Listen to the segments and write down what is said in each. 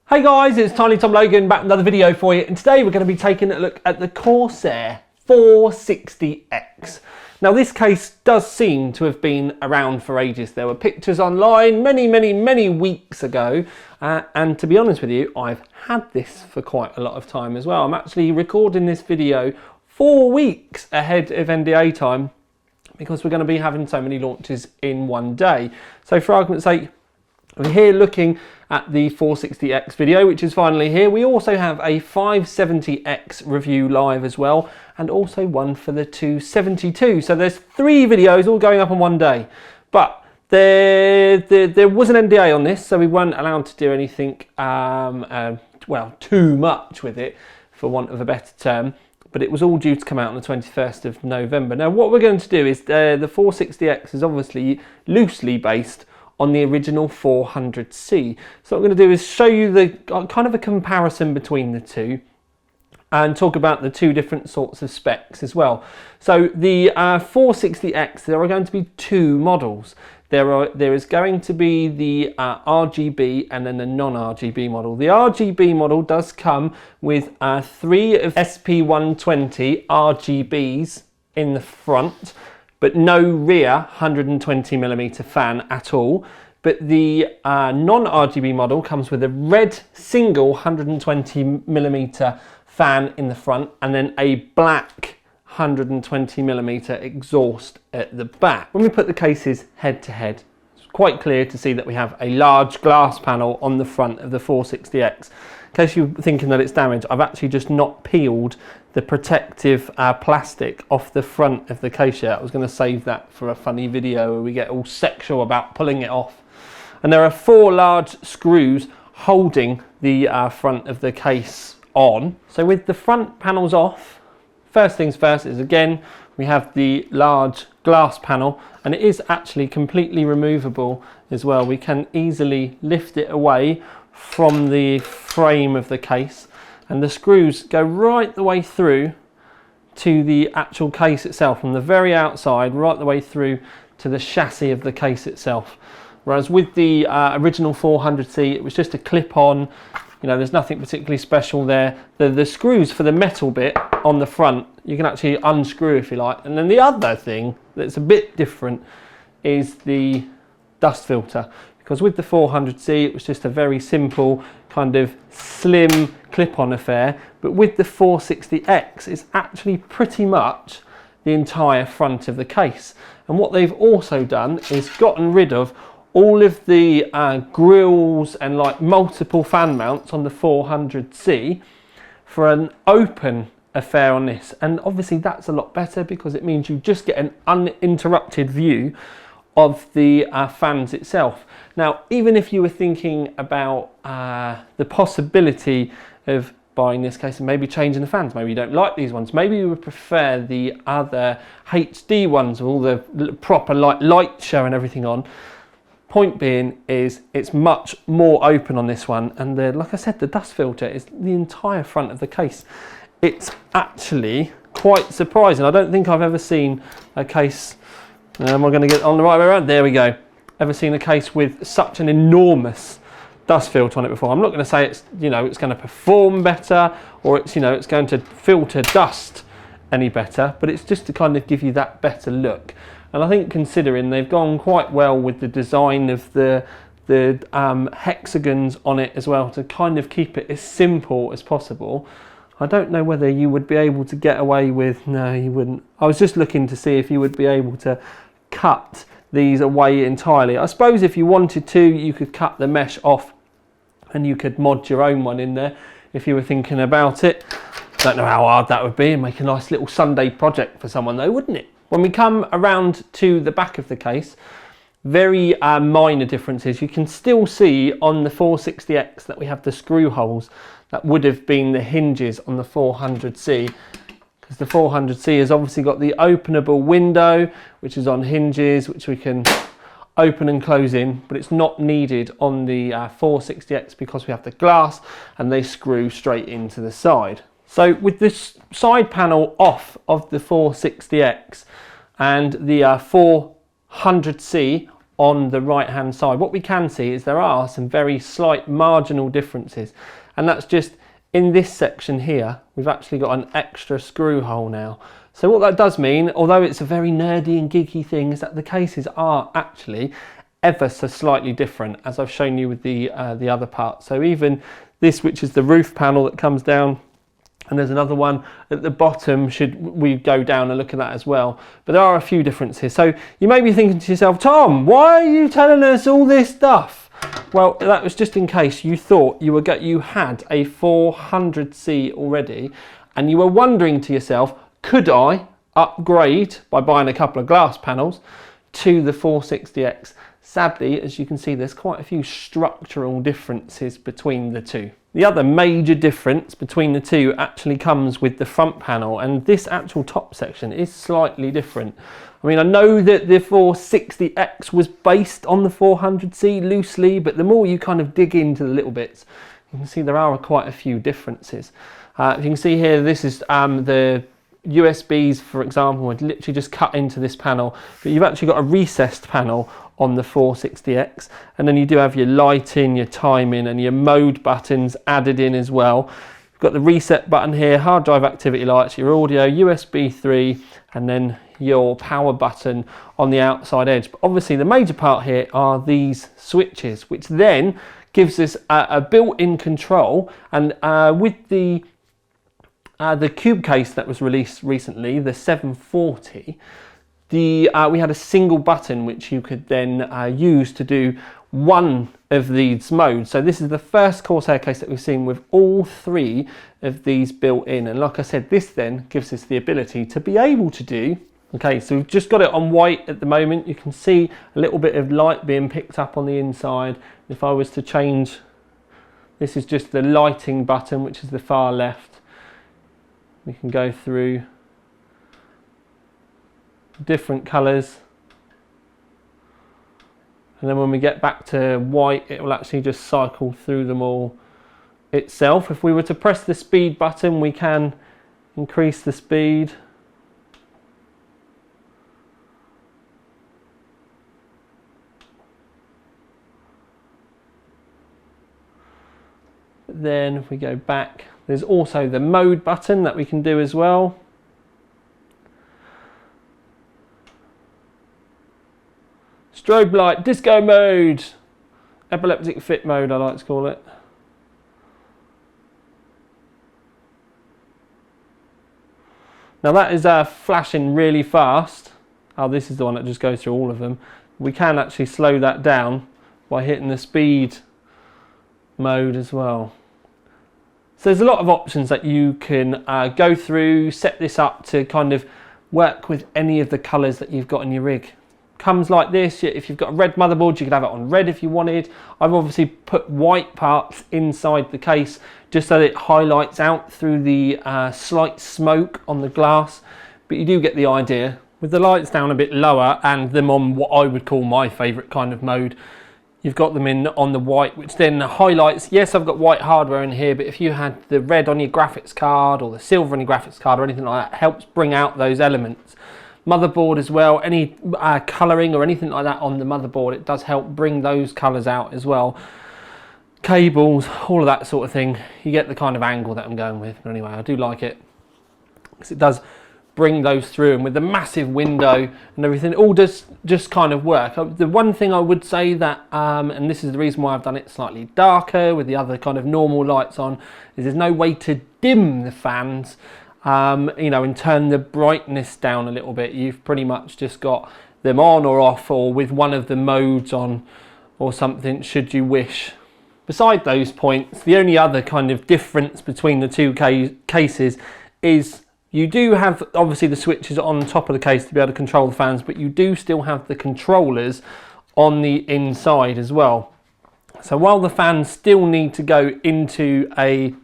Hey guys, it's Tiny Tom Logan back with another video for you, and today we're going to be taking a look at the Corsair 460X. Now this case does seem to have been around for ages. There were pictures online many weeks ago, and to be honest with you, I've had this for quite a lot of time as well. I'm actually recording this video 4 weeks ahead of NDA time because we're going to be having so many launches in one day. So for argument's sake, we're here looking at the 460X video, which is finally here. We also have a 570X review live as well, and also one for the 272. So there's 3 videos all going up on one day. But there was an NDA on this, so we weren't allowed to do anything, well, too much with it, for want of a better term. But it was all due to come out on the 21st of November. Now what we're going to do is, the 460X is obviously loosely based on the original 400C. So what I'm going to do is show you the kind of a comparison between the two and talk about the 2 different sorts of specs as well. So the 460X, there are going to be 2 models. There is going to be the RGB and then the non-RGB model. The RGB model does come with 3 of SP120 RGBs in the front, but no rear 120mm fan at all. But the non-RGB model comes with a red single 120mm fan in the front and then a black 120mm exhaust at the back. When we put the cases head to head, it's quite clear to see that we have a large glass panel on the front of the 460X. In case you're thinking that it's damaged, I've actually just not peeled the protective plastic off the front of the case yet. I was going to save that for a funny video where we get all sexual about pulling it off. And there are 4 large screws holding the front of the case on. So with the front panels off, first things first is, again, we have the large glass panel, and it is actually completely removable as well. We can easily lift it away from the frame of the case, and the screws go right the way through to the actual case itself, from the very outside right the way through to the chassis of the case itself. Whereas with the original 400C, it was just a clip-on. You know, there's nothing particularly special there. The screws for the metal bit on the front, you can actually unscrew if you like. And then the other thing that's a bit different is the dust filter. Because with the 400C, it was just a very simple kind of slim clip-on affair. But with the 460X, it's actually pretty much the entire front of the case. And what they've also done is gotten rid of all of the grills and like multiple fan mounts on the 400C for an open affair on this. And obviously that's a lot better because it means you just get an uninterrupted view of the fans itself. Now, even if you were thinking about the possibility of buying this case and maybe changing the fans, maybe you don't like these ones, maybe you would prefer the other HD ones with all the proper light show and everything on. Point being is it's much more open on this one, and like I said, the dust filter is the entire front of the case. It's actually quite surprising. I don't think I've ever seen a case, am I going to get on the right way around? There we go. Ever seen a case with such an enormous dust filter on it before. I'm not going to say it's, you know, it's going to perform better, or it's, you know, it's going to filter dust any better, but it's just to kind of give you that better look. And I think, considering they've gone quite well with the design of the hexagons on it as well, to kind of keep it as simple as possible, I don't know whether you would be able to get away with, no you wouldn't. I was just looking to see if you would be able to cut these away entirely. I suppose if you wanted to, you could cut the mesh off and you could mod your own one in there if you were thinking about it. Don't know how hard that would be, and make a nice little Sunday project for someone though, wouldn't it? When we come around to the back of the case, very minor differences. You can still see on the 460X that we have the screw holes that would have been the hinges on the 400C, because the 400C has obviously got the openable window, which is on hinges, which we can open and close in, but it's not needed on the 460X because we have the glass and they screw straight into the side. So with this side panel off of the 460X and the 400C on the right hand side, what we can see is there are some very slight marginal differences, and that's just in this section here we've actually got an extra screw hole now. So what that does mean, although it's a very nerdy and geeky thing, is that the cases are actually ever so slightly different, as I've shown you with the other part. So even this, which is the roof panel that comes down, and there's another one at the bottom, should we go down and look at that as well. But there are a few differences. So you may be thinking to yourself, Tom, why are you telling us all this stuff? Well, that was just in case you thought you had a 400C already, and you were wondering to yourself, could I upgrade by buying a couple of glass panels to the 460X? Sadly, as you can see, there's quite a few structural differences between the two. The other major difference between the two actually comes with the front panel, and this actual top section is slightly different. I mean, I know that the 460X was based on the 400C loosely, but the more you kind of dig into the little bits, you can see there are quite a few differences. If you can see here, this is the USBs, for example, would literally just cut into this panel, but you've actually got a recessed panel on the 460X, and then you do have your lighting, your timing, and your mode buttons added in as well. You've got the reset button here, hard drive activity lights, your audio, USB 3, and then your power button on the outside edge. But obviously the major part here are these switches, which then gives us a built-in control. And with the cube case that was released recently, the 740, we had a single button which you could then use to do one of these modes. So this is the first Corsair case that we've seen with all three of these built in, and like I said, this then gives us the ability to be able to do, okay, so we've just got it on white at the moment. You can see a little bit of light being picked up on the inside. If I was to change, this is just the lighting button, which is the far left. We can go through different colours, and then when we get back to white, it will actually just cycle through them all itself. If we were to press the speed button, we can increase the speed. Then if we go back, there's also the mode button that we can do as well. Strobe light, disco mode, epileptic fit mode I like to call it. Now that is flashing really fast. Oh, this is the one that just goes through all of them. We can actually slow that down by hitting the speed mode as well. So there's a lot of options that you can go through, set this up to kind of work with any of the colours that you've got in your rig. Comes like this. If you've got a red motherboard, you could have it on red if you wanted. I've obviously put white parts inside the case just so that it highlights out through the slight smoke on the glass, but you do get the idea. With the lights down a bit lower and them on what I would call my favourite kind of mode, you've got them in on the white, which then highlights, yes, I've got white hardware in here, but if you had the red on your graphics card or the silver on your graphics card or anything like that, helps bring out those elements. Motherboard as well, any colouring or anything like that on the motherboard, it does help bring those colours out as well. Cables, all of that sort of thing, you get the kind of angle that I'm going with. But anyway, I do like it because it does bring those through, and with the massive window and everything, it all does just kind of work. The one thing I would say that, and this is the reason why I've done it slightly darker with the other kind of normal lights on, is there's no way to dim the fans, you know, and turn the brightness down a little bit. You've pretty much just got them on or off, or with one of the modes on or something, should you wish. Beside those points, the only other kind of difference between the two cases is you do have obviously the switches on top of the case to be able to control the fans, but you do still have the controllers on the inside as well. So while the fans still need to go into a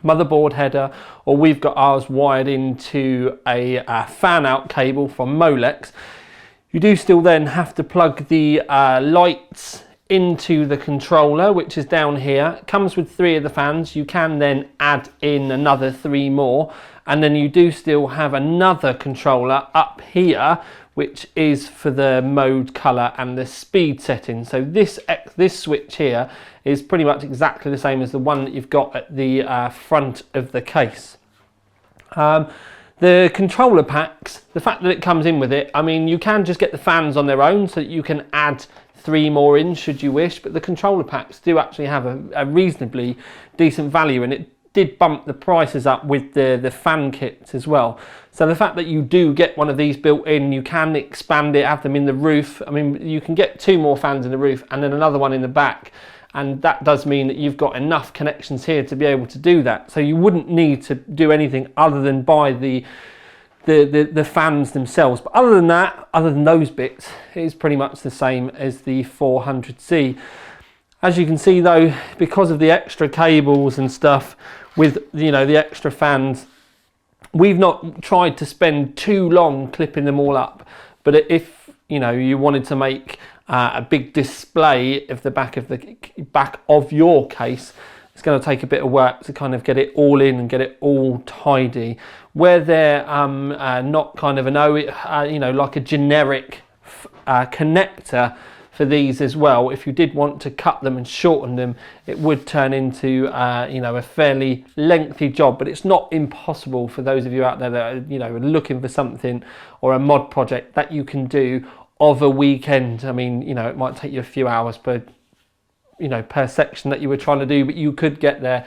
motherboard header, or we've got ours wired into a fan out cable from Molex, you do still then have to plug the lights into the controller, which is down here. It comes with 3 of the fans. You can then add in another 3 more, and then you do still have another controller up here which is for the mode, color and the speed setting. So this switch here is pretty much exactly the same as the one that you've got at the front of the case. The controller packs, the fact that it comes in with it, I mean, you can just get the fans on their own so that you can add 3 more in should you wish, but the controller packs do actually have a reasonably decent value, and it did bump the prices up with the fan kits as well. So the fact that you do get one of these built in, you can expand it, have them in the roof. I mean, you can get 2 more fans in the roof and then another one in the back, and that does mean that you've got enough connections here to be able to do that. So you wouldn't need to do anything other than buy the fans themselves. But other than that, other than those bits, it is pretty much the same as the 400C. As you can see though, because of the extra cables and stuff with, you know, the extra fans, we've not tried to spend too long clipping them all up. But if, you know, you wanted to make a big display of the back of your case, it's going to take a bit of work to kind of get it all in and get it all tidy. Where they're not kind of you know, like a generic connector for these as well, if you did want to cut them and shorten them, it would turn into you know, a fairly lengthy job. But it's not impossible for those of you out there that are, you know, looking for something or a mod project that you can do of a weekend. I mean, you know, it might take you a few hours per, you know, per section that you were trying to do, but you could get there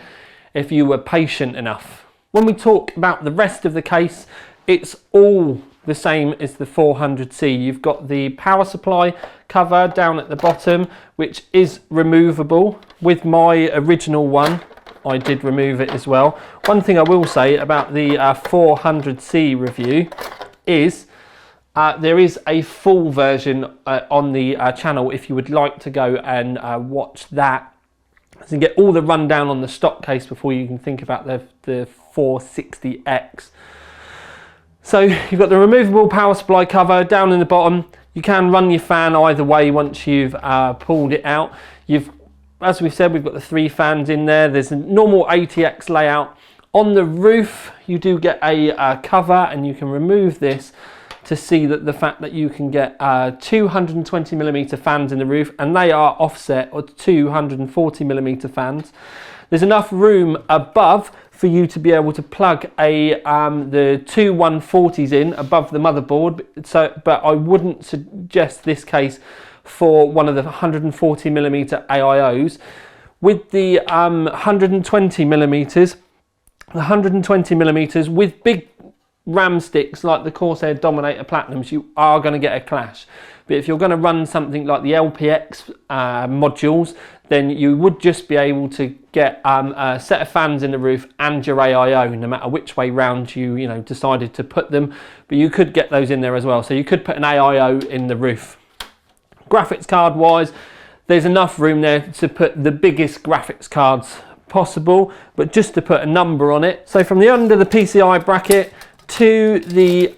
if you were patient enough. When we talk about the rest of the case, it's all the same as the 400C. You've got the power supply cover down at the bottom, which is removable. With my original one, I did remove it as well. One thing I will say about the 400C review is there is a full version on the channel if you would like to go and watch that. So you get all the rundown on the stock case before you can think about the 460X. So you've got the removable power supply cover down in the bottom. You can run your fan either way once you've pulled it out. As we've said, we've got the 3 fans in there. There's a normal ATX layout. On the roof, you do get a cover, and you can remove this to see that the fact that you can get 220mm fans in the roof, and they are offset or 240mm fans. There's enough room above for you to be able to plug the 2 140s in above the motherboard. But I wouldn't suggest this case for one of the 140mm AIOs. With the 120mm, the 120mm with big RAM sticks like the Corsair Dominator Platinums, you are going to get a clash. But if you're going to run something like the LPX modules, then you would just be able to get a set of fans in the roof and your AIO, no matter which way round you decided to put them. But you could get those in there as well. So you could put an AIO in the roof. Graphics card wise, there's enough room there to put the biggest graphics cards possible, but just to put a number on it. So from the under the PCI bracket to the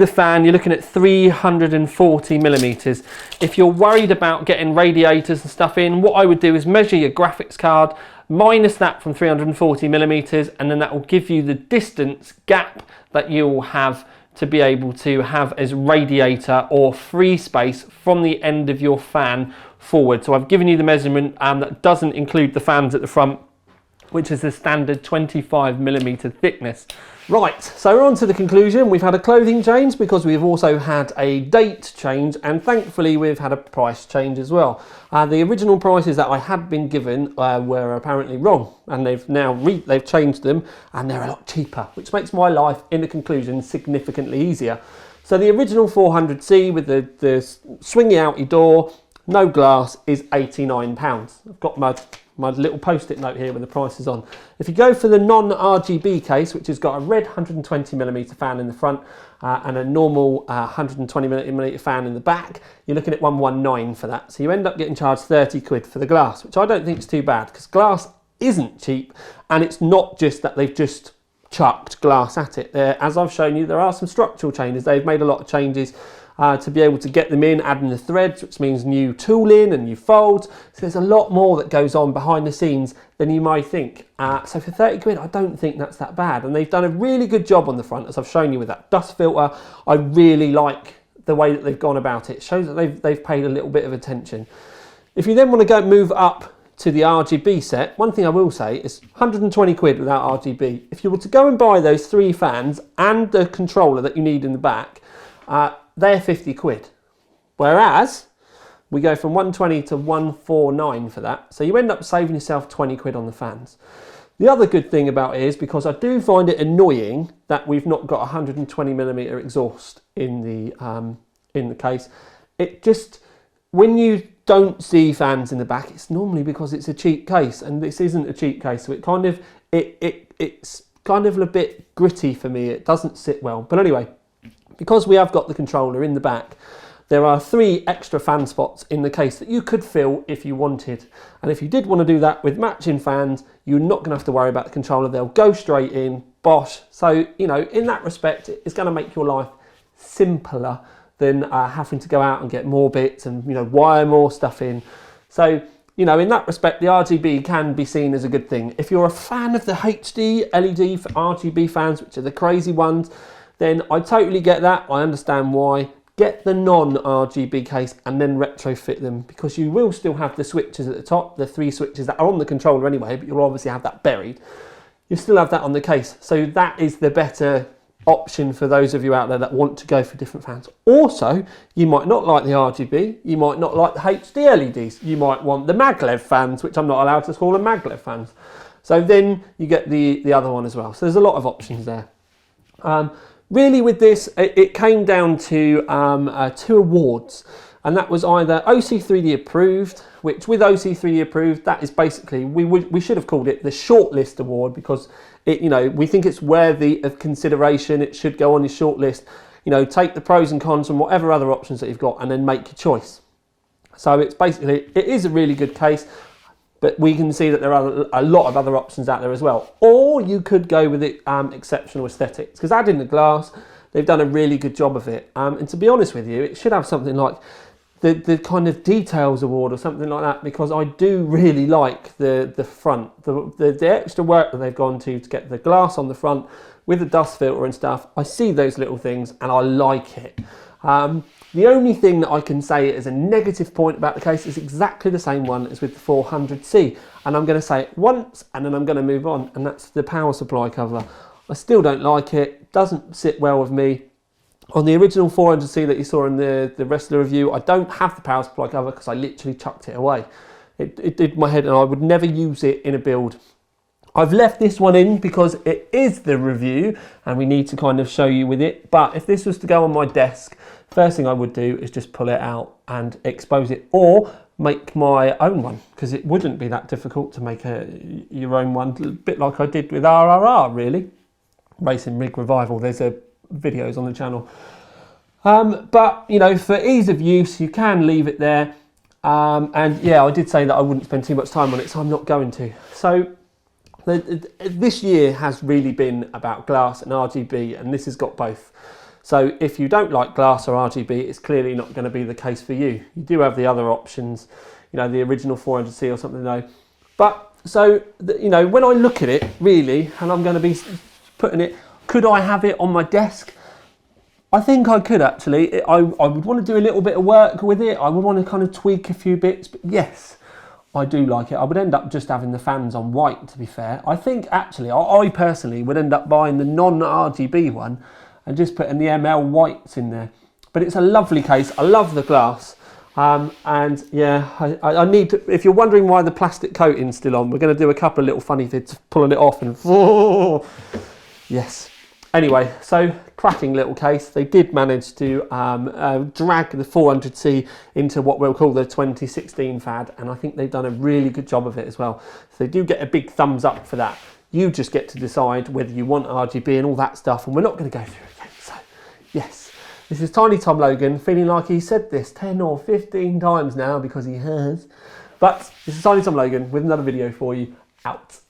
fan, you're looking at 340mm. If you're worried about getting radiators and stuff in, what I would do is measure your graphics card, minus that from 340mm, and then that will give you the distance gap that you'll have to be able to have as radiator or free space from the end of your fan forward. So I've given you the measurement that doesn't include the fans at the front, which is the standard 25mm thickness. Right, so we're on to the conclusion. We've had a clothing change because we've also had a date change, and thankfully we've had a price change as well. The original prices that I had been given were apparently wrong, and they've changed them, and they're a lot cheaper, which makes my life in the conclusion significantly easier. So the original 400C with the swingy outy door, no glass, is £89. I've got my little post-it note here with the prices on. If you go for the non-RGB case, which has got a red 120mm fan in the front and a normal 120mm fan in the back, you're looking at 119 for that. So you end up getting charged 30 quid for the glass, which I don't think is too bad, because glass isn't cheap, and it's not just that they've just chucked glass at it. As I've shown you, there are some structural changes. They've made a lot of changes to be able to get them in, adding the threads, which means new tooling and new folds. So there's a lot more that goes on behind the scenes than you might think. So for 30 quid, I don't think that's that bad. And they've done a really good job on the front, as I've shown you with that dust filter. I really like the way that they've gone about it. It shows that they've paid a little bit of attention. If you then want to go move up to the RGB set, one thing I will say is 120 quid without RGB. If you were to go and buy those 3 fans and the controller that you need in the back, they're 50 quid. Whereas we go from 120 to 149 for that. So you end up saving yourself 20 quid on the fans. The other good thing about it is, because I do find it annoying that we've not got 120mm exhaust in the case. It just, when you don't see fans in the back, it's normally because it's a cheap case, and this isn't a cheap case, so it's kind of a bit gritty for me. It doesn't sit well. But anyway, because we have got the controller in the back, there are 3 extra fan spots in the case that you could fill if you wanted. And if you did want to do that with matching fans, you're not going to have to worry about the controller. They'll go straight in, bosh. So, you know, in that respect, it's going to make your life simpler than having to go out and get more bits and, you know, wire more stuff in. So, you know, in that respect, the RGB can be seen as a good thing. If you're a fan of the HD LED for RGB fans, which are the crazy ones, then I totally get that. I understand why. Get the non-RGB case and then retrofit them, because you will still have the switches at the top, the 3 switches that are on the controller anyway, but you'll obviously have that buried. You still have that on the case. So that is the better option for those of you out there that want to go for different fans. Also, you might not like the RGB, you might not like the HD LEDs, you might want the maglev fans, which I'm not allowed to call them maglev fans. So then you get the other one as well. So there's a lot of options there. Really with this, it came down to 2 awards, and that was either OC3D approved, which with OC3D approved, that is basically, we should have called it the shortlist award, because it, you know, we think it's worthy of consideration. It should go on your shortlist. You know, take the pros and cons and whatever other options that you've got, and then make your choice. So it's basically, it is a really good case. But we can see that there are a lot of other options out there as well. Or you could go with it, exceptional aesthetics, because adding the glass, they've done a really good job of it. And to be honest with you, it should have something like the kind of details award or something like that, because I do really like the front, the extra work that they've gone to get the glass on the front with the dust filter and stuff. I see those little things and I like it. The only thing that I can say as a negative point about the case is exactly the same one as with the 400C. And I'm going to say it once and then I'm going to move on, and that's the power supply cover. I still don't like it. Doesn't sit well with me. On the original 400C that you saw in the rest of the review, I don't have the power supply cover because I literally chucked it away. It did my head, and I would never use it in a build. I've left this one in because it is the review and we need to kind of show you with it. But if this was to go on my desk, first thing I would do is just pull it out and expose it, or make my own one, because it wouldn't be that difficult to make your own one, a bit like I did with RRR, really. Racing Rig Revival, there's videos on the channel. But, you know, for ease of use, you can leave it there. And yeah, I did say that I wouldn't spend too much time on it, so I'm not going to. So this year has really been about glass and RGB, and this has got both. So if you don't like glass or RGB, it's clearly not going to be the case for you. You do have the other options, you know, the original 400C or something though. But so, you know, when I look at it really, and I'm going to be putting it, could I have it on my desk? I think I could actually. I would want to do a little bit of work with it. I would want to kind of tweak a few bits, but yes, I do like it. I would end up just having the fans on white, to be fair. I think actually, I personally would end up buying the non-RGB one and just putting the ML whites in there. But it's a lovely case. I love the glass. And yeah, I need to, if you're wondering why the plastic coating's still on, we're going to do a couple of little funny vids pulling it off and yes. Anyway, so cracking little case. They did manage to drag the 400C into what we'll call the 2016 fad, and I think they've done a really good job of it as well. So they do get a big thumbs up for that. You just get to decide whether you want RGB and all that stuff, and we're not going to go through it again. So yes, this is Tiny Tom Logan, feeling like he said this 10 or 15 times now because he has. But this is Tiny Tom Logan with another video for you. Out.